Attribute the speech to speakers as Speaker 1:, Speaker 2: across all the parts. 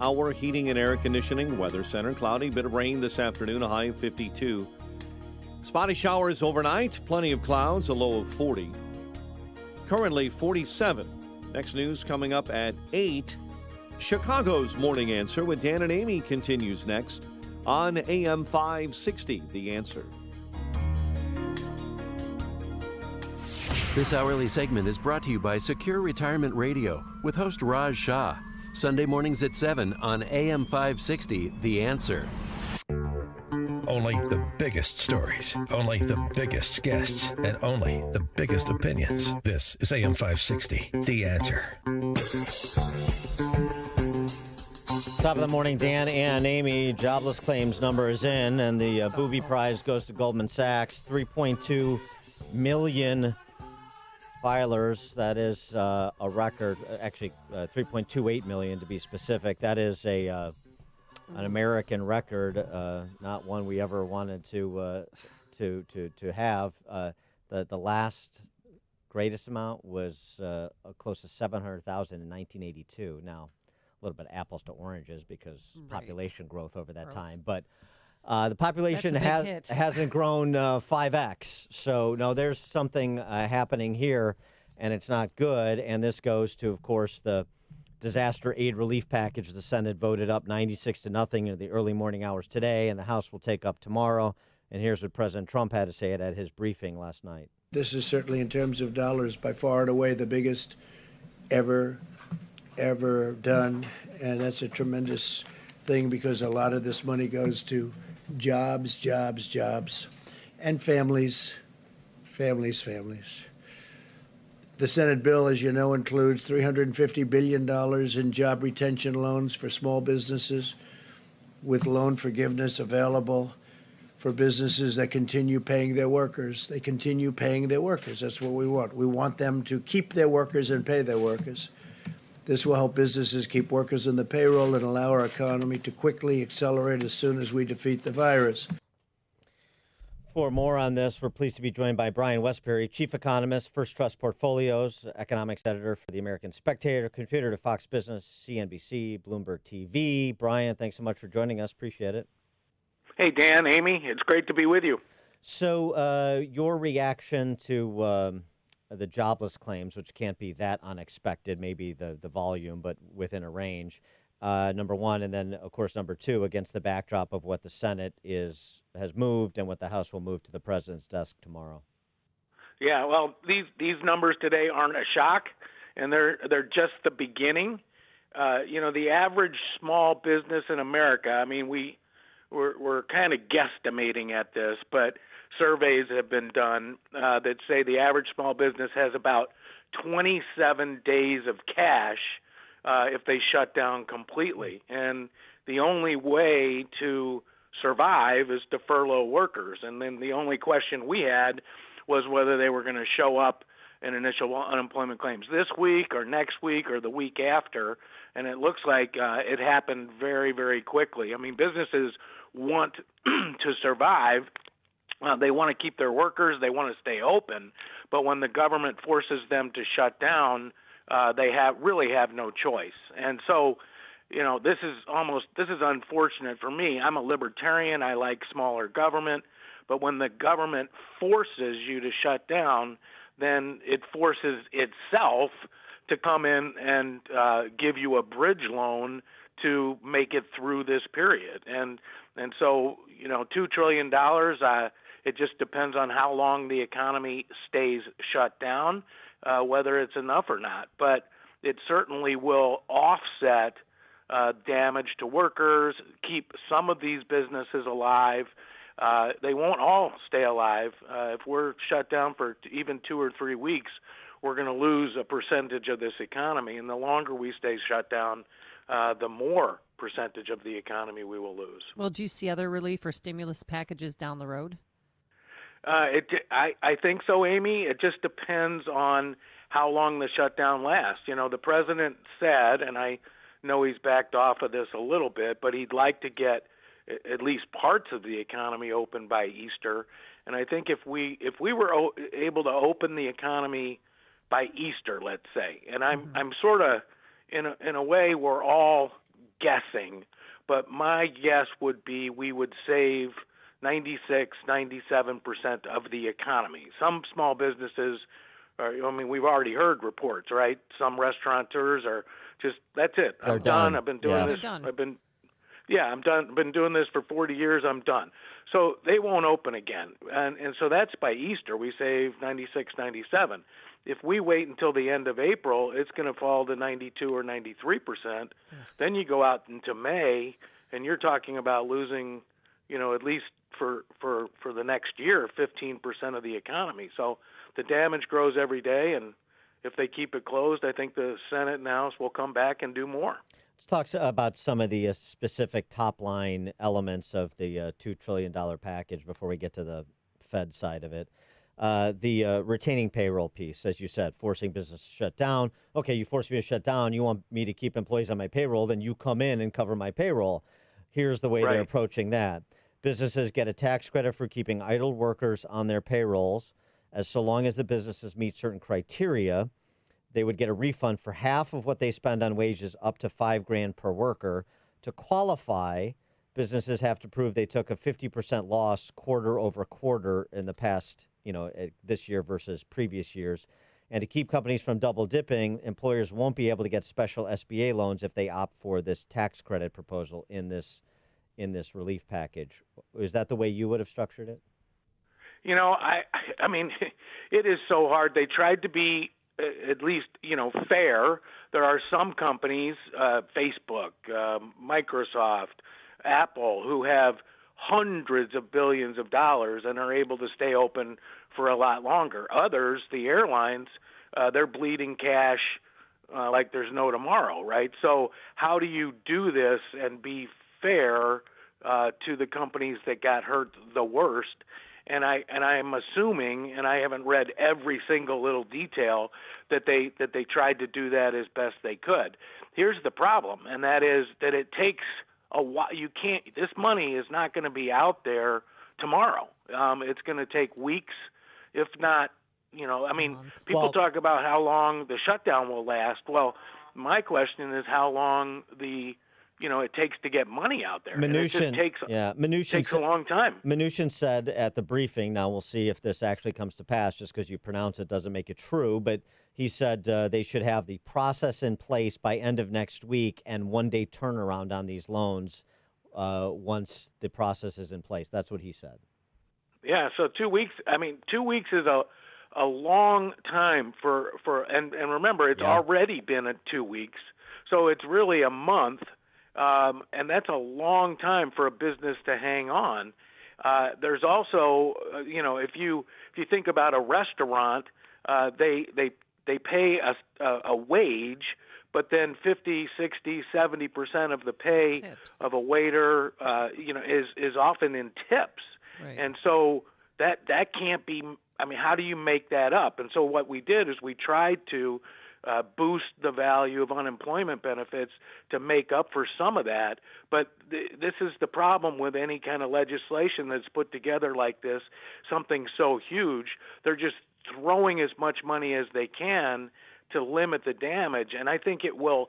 Speaker 1: Our heating and air conditioning weather center. Cloudy, bit of rain this afternoon, a high of 52. Spotty showers overnight, plenty of clouds, a low of 40. Currently 47. Next news coming up at 8. Chicago's Morning Answer with Dan and Amy continues next on AM 560, The Answer.
Speaker 2: This hourly segment is brought to you by Secure Retirement Radio with host Raj Shah. Sunday mornings at 7 on AM 560, The Answer.
Speaker 3: Only the biggest stories, only the biggest guests, and only the biggest opinions. This is AM 560, The Answer.
Speaker 4: Top of the morning, Dan and Amy. Jobless claims number is in, and the Booby Prize goes to Goldman Sachs. 3.2 million filers. That is a record. Actually, 3.28 million to be specific. That is an American record, not one we ever wanted to have. The last greatest amount was close to 700,000 in 1982. Now, a little bit apples to oranges because population growth over that time, but the population hasn't grown 5x. So, no, there's something happening here, and it's not good. And this goes to, of course, the disaster aid relief package. The Senate voted up 96-0 in the early morning hours today, and the House will take up tomorrow. And here's what President Trump had to say at his briefing last night.
Speaker 5: This is certainly, in terms of dollars, by far and away the biggest ever done, and that's a tremendous thing because a lot of this money goes to jobs, and families. The Senate bill, as you know, includes $350 billion in job retention loans for small businesses, with loan forgiveness available for businesses that continue paying their workers. They continue paying their workers. That's what we want. We want them to keep their workers and pay their workers. This will help businesses keep workers on the payroll and allow our economy to quickly accelerate as soon as we defeat the virus.
Speaker 4: For more on this, we're pleased to be joined by Brian Wesbury, Chief Economist, First Trust Portfolios, Economics Editor for the American Spectator, contributor to Fox Business, CNBC, Bloomberg TV. Brian, thanks so much for joining us. Appreciate it.
Speaker 6: Hey, Dan, Amy, it's great to be with you.
Speaker 4: So your reaction to the jobless claims, which can't be that unexpected, maybe the volume, but within a range, number one, and then, of course, number two, against the backdrop of what the Senate has moved and what the House will move to the president's desk tomorrow.
Speaker 6: Yeah, well, these numbers today aren't a shock, and they're just the beginning. The average small business in America, I mean, we're kind of guesstimating at this, but surveys have been done that say the average small business has about 27 days of cash if they shut down completely. And the only way to survive is to furlough workers. And then the only question we had was whether they were going to show up in initial unemployment claims this week or next week or the week after. And it looks like it happened very, very quickly. I mean, businesses want to survive. They want to keep their workers. They want to stay open. But when the government forces them to shut down, they really have no choice. And so, this is unfortunate for me. I'm a libertarian. I like smaller government. But when the government forces you to shut down, then it forces itself to come in and give you a bridge loan to make it through this period. And so, $2 trillion, it just depends on how long the economy stays shut down, whether it's enough or not. But it certainly will offset damage to workers, keep some of these businesses alive. They won't all stay alive. If we're shut down for even 2 or 3 weeks, we're going to lose a percentage of this economy. And the longer we stay shut down, the more percentage of the economy we will lose.
Speaker 7: Well, do you see other relief or stimulus packages down the road?
Speaker 6: I think so, Amy. It just depends on how long the shutdown lasts. The president said, and I know he's backed off of this a little bit, but he'd like to get at least parts of the economy open by Easter. And I think if we were able to open the economy by Easter, let's say, and I'm sort of in a way we're all guessing, but my guess would be we would save 96, 97% of the economy. Some small businesses, we've already heard reports, right? Some restaurateurs are just, that's it. I'm done. I've been doing this.
Speaker 7: Done.
Speaker 6: I'm done. I've been doing this for 40 years. I'm done. So they won't open again. And so that's by Easter. We save 96, 97. If we wait until the end of April, it's going to fall to 92 or 93%. Then you go out into May, and you're talking about losing, at least for the next year, 15% of the economy. So the damage grows every day, and if they keep it closed, I think the Senate and House will come back and do more.
Speaker 4: Let's talk about some of the specific top-line elements of the $2 trillion package before we get to the Fed side of it. The retaining payroll piece, as you said, forcing business to shut down. Okay, you force me to shut down. You want me to keep employees on my payroll, then you come in and cover my payroll. Here's the way they're approaching that. Businesses get a tax credit for keeping idle workers on their payrolls, as so long as the businesses meet certain criteria. They would get a refund for half of what they spend on wages, up to $5,000 per worker. To qualify, businesses have to prove they took a 50% loss quarter over quarter in the past, this year versus previous years. And to keep companies from double dipping, employers won't be able to get special SBA loans if they opt for this tax credit proposal in this relief package. Is that the way you would have structured it?
Speaker 6: I mean, it is so hard. They tried to be at least, fair. There are some companies, Facebook, Microsoft, Apple, who have hundreds of billions of dollars and are able to stay open for a lot longer. Others, the airlines, they're bleeding cash like there's no tomorrow, right? So how do you do this and be fair to the companies that got hurt the worst? And I'm assuming, and I haven't read every single little detail, that they tried to do that as best they could. Here's the problem, and that is that it takes a while. This money is not going to be out there tomorrow. It's going to take weeks, if not, people talk about how long the shutdown will last. Well, my question is how long it takes to get money out there.
Speaker 4: Mnuchin
Speaker 6: takes a long time.
Speaker 4: Mnuchin said at the briefing, now we'll see if this actually comes to pass, just because you pronounce it doesn't make it true, but he said they should have the process in place by end of next week and one-day turnaround on these loans once the process is in place. That's what he said.
Speaker 6: Yeah, so 2 weeks. 2 weeks is a long time and remember, it's already been 2 weeks, so it's really a month. And that's a long time for a business to hang on. There's also, if you think about a restaurant, they pay a wage, but then 50, 60, 70% of the pay
Speaker 7: tips
Speaker 6: of a waiter, is often in tips.
Speaker 7: Right.
Speaker 6: And so that can't be. How do you make that up? And so what we did is we tried to boost the value of unemployment benefits to make up for some of that. But this is the problem with any kind of legislation that's put together like this, something so huge. They're just throwing as much money as they can to limit the damage. And I think it will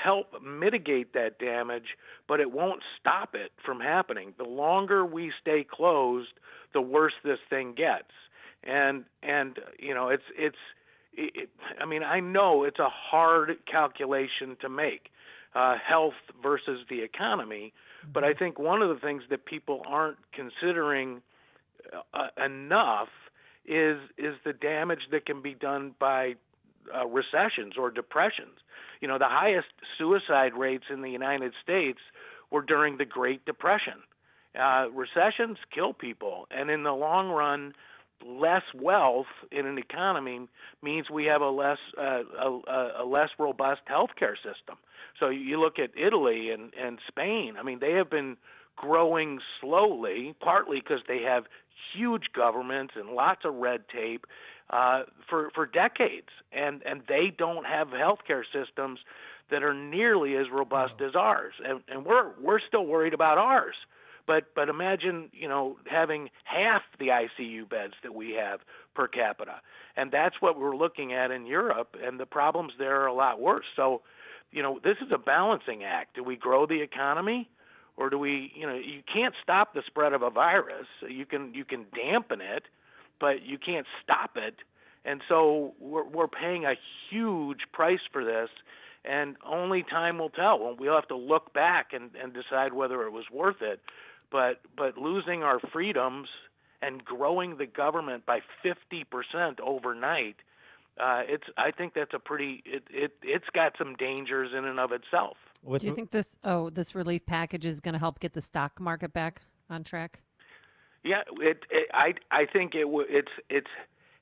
Speaker 6: help mitigate that damage, but it won't stop it from happening. The longer we stay closed, the worse this thing gets. And I know it's a hard calculation to make, health versus the economy, but I think one of the things that people aren't considering enough is the damage that can be done by recessions or depressions. The highest suicide rates in the United States were during the Great Depression. Recessions kill people, and in the long run, less wealth in an economy means we have a less robust healthcare system. So you look at Italy and Spain. They have been growing slowly, partly because they have huge governments and lots of red tape for decades, and they don't have healthcare systems that are nearly as robust as ours. And we're still worried about ours. But imagine, having half the ICU beds that we have per capita. And that's what we're looking at in Europe, and the problems there are a lot worse. So this is a balancing act. Do we grow the economy, or do we? You can't stop the spread of a virus. You can dampen it, but you can't stop it. And so we're paying a huge price for this, and only time will tell. We'll have to look back and decide whether it was worth it. But losing our freedoms and growing the government by 50% overnight, I think that's it's got some dangers in and of itself.
Speaker 7: Do you think this relief package is going to help get the stock market back on track?
Speaker 6: Yeah, I think it's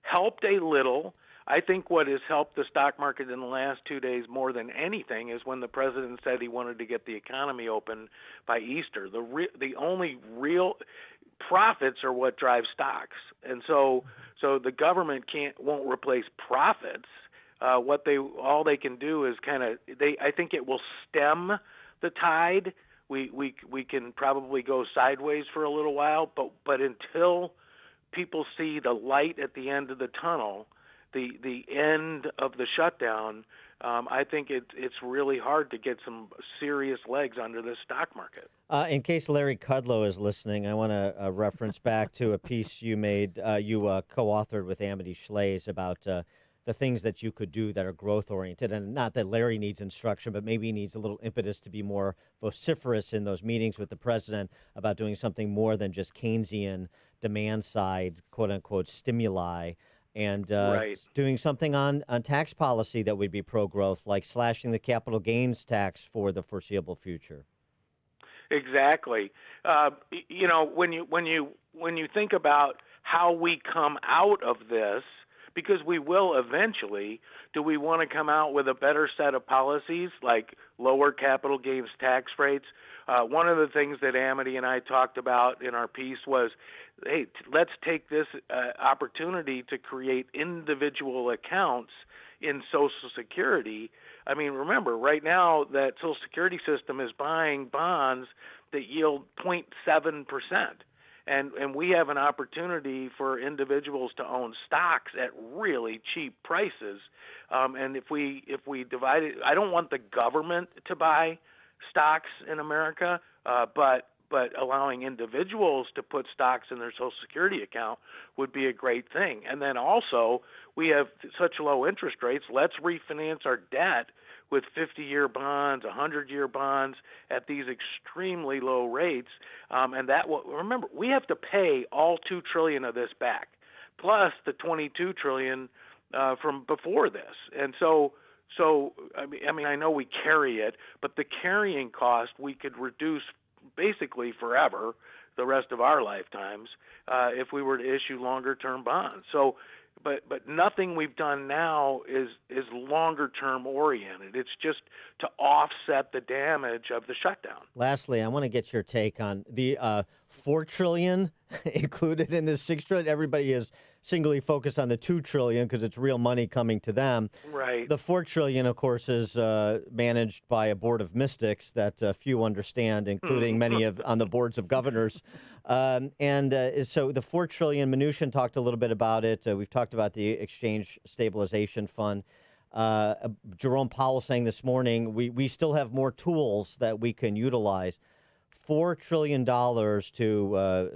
Speaker 6: helped a little. I think what has helped the stock market in the last 2 days more than anything is when the president said he wanted to get the economy open by Easter. The only real profits are what drive stocks, and so the government won't replace profits. All they can do is I think it will stem the tide. We can probably go sideways for a little while, but until people see the light at the end of the tunnel, the end of the shutdown, I think it's really hard to get some serious legs under the stock market.
Speaker 4: In case Larry Kudlow is listening, I want to reference back to a piece you made, you co-authored with Amity Schlaze about the things that you could do that are growth-oriented. And not that Larry needs instruction, but maybe he needs a little impetus to be more vociferous in those meetings with the president about doing something more than just Keynesian demand-side, quote-unquote, stimuli. And doing something on tax policy that would be pro-growth, like slashing the capital gains tax for the foreseeable future.
Speaker 6: Exactly. When you think about how we come out of this, because we will eventually, do we want to come out with a better set of policies like lower capital gains tax rates? One of the things that Amity and I talked about in our piece was, hey, let's take this opportunity to create individual accounts in Social Security. I mean, remember, right now that Social Security system is buying bonds that yield 0.7%. And we have an opportunity for individuals to own stocks at really cheap prices. And if we divide it, I don't want the government to buy stocks in America, but allowing individuals to put stocks in their Social Security account would be a great thing. And then also, we have such low interest rates. Let's refinance our debt with 50-year bonds, 100-year bonds at these extremely low rates. And that will, remember, we have to pay all $2 trillion of this back, plus the $22 trillion from before this. And so I mean, I know we carry it, but the carrying cost we could reduce basically forever, the rest of our lifetimes, if we were to issue longer-term bonds. So, but nothing we've done now is longer-term oriented. It's just to offset the damage of the shutdown.
Speaker 4: Lastly, I want to get your take on the $4 trillion included in this $6 trillion. Everybody is singly focused on the $2 trillion because it's real money coming to them.
Speaker 6: Right.
Speaker 4: The $4 trillion, of course, is managed by a board of mystics that few understand, including many on the boards of governors. So the $4 trillion, Mnuchin talked a little bit about it. We've talked about the Exchange Stabilization Fund. Jerome Powell saying this morning, we still have more tools that we can utilize. $4 trillion to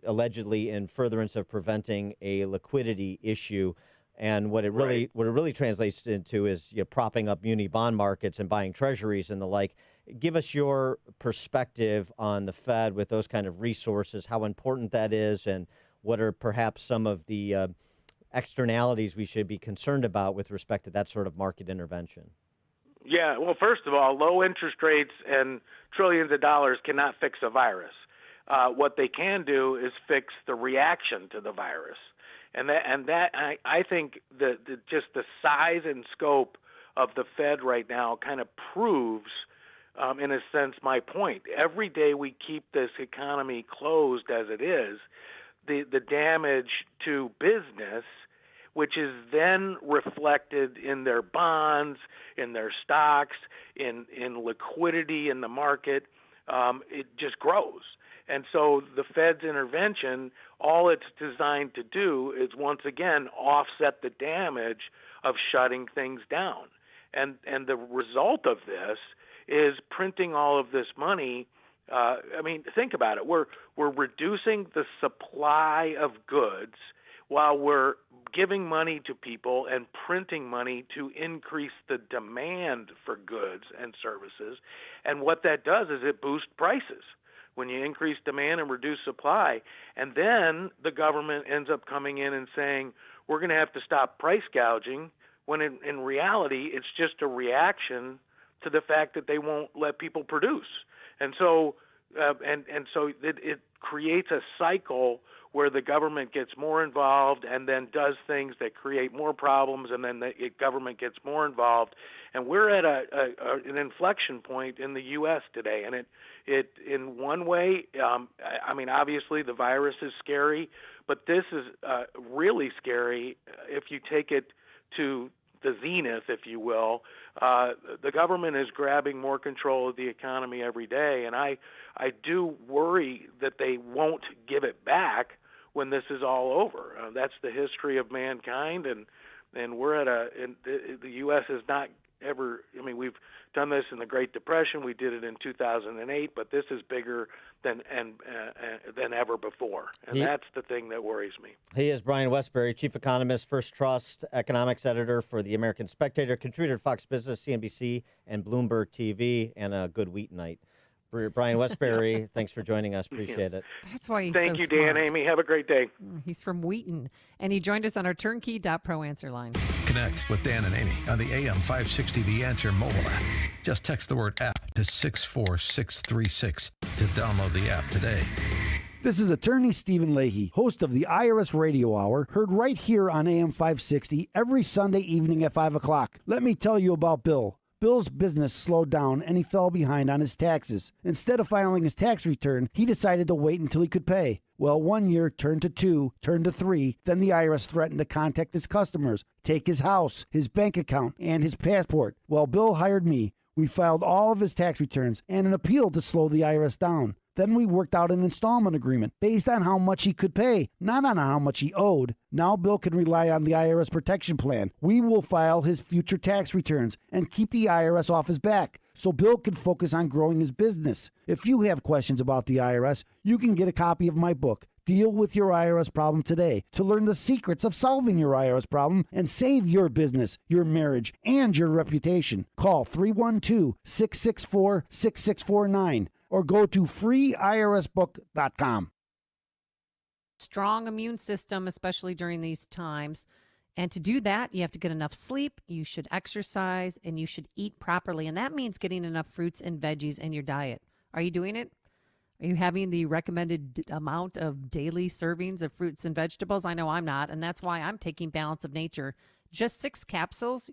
Speaker 4: allegedly in furtherance of preventing a liquidity issue. And what it really translates into is propping up muni bond markets and buying treasuries and the like. Give us your perspective on the Fed with those kind of resources, how important that is, and what are perhaps some of the externalities we should be concerned about with respect to that sort of market intervention.
Speaker 6: Yeah, well, first of all, low interest rates and trillions of dollars cannot fix a virus. What they can do is fix the reaction to the virus. And I think just the size and scope of the Fed right now kind of proves, in a sense, my point. Every day we keep this economy closed as it is, the damage to business, which is then reflected in their bonds, in their stocks, in liquidity in the market, it just grows. And so the Fed's intervention, all it's designed to do is once again offset the damage of shutting things down. and the result of this is printing all of this money. I mean, think about it. We're reducing the supply of goods while we're giving money to people and printing money to increase the demand for goods and services. And what that does is it boosts prices when you increase demand and reduce supply. And then the government ends up coming in and saying, we're going to have to stop price gouging, when in reality, it's just a reaction to the fact that they won't let people produce. And so it creates a cycle where the government gets more involved and then does things that create more problems, and then the government gets more involved. And we're at an inflection point in the U.S. today. And it in one way, I mean, obviously the virus is scary, but this is really scary if you take it to the zenith, if you will. The government is grabbing more control of the economy every day, and I do worry that they won't give it back when this is all over. That's the history of mankind, and we're at the U.S. has not ever. I mean, we've done this in the Great Depression. We did it in 2008, but this is bigger than ever before, and that's the thing that worries me.
Speaker 4: He is Brian Wesbury, chief economist, First Trust economics editor for the American Spectator, contributor to Fox Business, CNBC, and Bloomberg TV, and a good wheat night. Brian Wesbury, thanks for joining us. Appreciate it.
Speaker 7: That's why he's
Speaker 6: Thank
Speaker 7: so
Speaker 6: you,
Speaker 7: smart.
Speaker 6: Dan, Amy. Have a great day.
Speaker 7: He's from Wheaton, and he joined us on our turnkey.pro answer line.
Speaker 3: Connect with Dan and Amy on the AM 560 The Answer mobile app. Just text the word app to 64636 to download the app today.
Speaker 8: This is attorney Stephen Leahy, host of the IRS Radio Hour, heard right here on AM 560 every Sunday evening at 5 o'clock. Let me tell you about Bill. Bill's business slowed down and he fell behind on his taxes. Instead of filing his tax return, he decided to wait until he could pay. Well, 1 year turned to 2, turned to 3. Then the IRS threatened to contact his customers, take his house, his bank account, and his passport. Well, Bill hired me. We filed all of his tax returns and an appeal to slow the IRS down. Then we worked out an installment agreement based on how much he could pay, not on how much he owed. Now Bill can rely on the IRS protection plan. We will file his future tax returns and keep the IRS off his back so Bill can focus on growing his business. If you have questions about the IRS, you can get a copy of my book, Deal with Your IRS Problem Today, to learn the secrets of solving your IRS problem and save your business, your marriage, and your reputation. Call 312-664-6649 or go to freeirsbook.com.
Speaker 7: Strong immune system, especially during these times. And to do that, you have to get enough sleep, you should exercise, and you should eat properly. And that means getting enough fruits and veggies in your diet. Are you doing it? Are you having the recommended amount of daily servings of fruits and vegetables? I know I'm not, and that's why I'm taking Balance of Nature. Just 6 capsules.